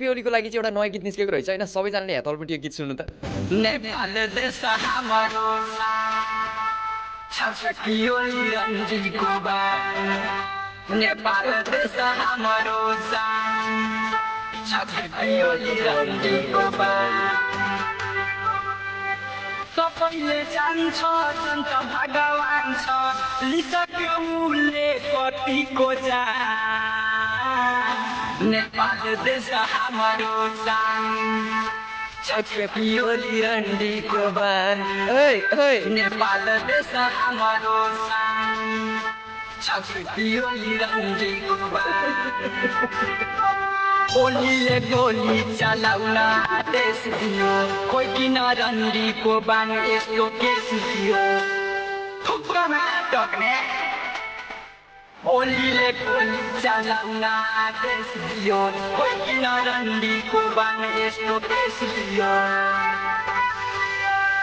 पिओलीको लागि चाहिँ एउटा नयाँ गीत निस्केको रहेछ हैन सबैजनाले यहाँ तलपट्टि यो गीत सुन्नु त नेपाल देश हाम्रो छ पिओली रन्जीको बार नेपाल देश हाम्रो छ पिओली रन्जीको बार सबैले जान्छ सन्त भगवान छ लिसक्यो उसले कतिको जा नेपाल देश हाम्रो छ पिओली रन्जीको बार नेपाल देश हाम्रो छ पिओली रन्जीको बार ओलीले गोली चलाउन आदेश दियो खोइ किन रन्जीको बाङ यस्तो केस दियो थुप्रोमा टक्ने ओलीले गोली चलाउन आदेश दियो खोइ किन रन्जीको बाङ यस्तो केस दियो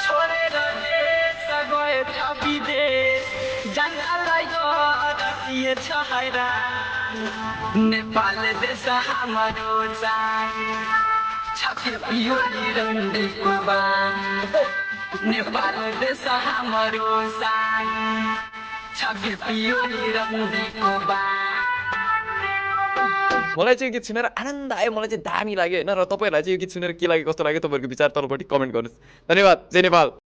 छोडेर देश गएछ विदेश जनतालाई गरिएछ हैरान नेपाल देश हाम्रो छ पिओली रन्जीको बार नेपाल देश हाम्रो छ पिओली रन्जीको बार मलाई चाहिँ यो गीत सुनेर आनन्द आयो मलाई चाहिँ दामी लाग्यो हैन र तपाईहरुलाई चाहिँ यो गीत सुनेर के लाग्यो कस्तो लाग्यो तपाईहरुको विचार तलपट्टि कमेन्ट गर्नुस् धन्यवाद जय नेपाल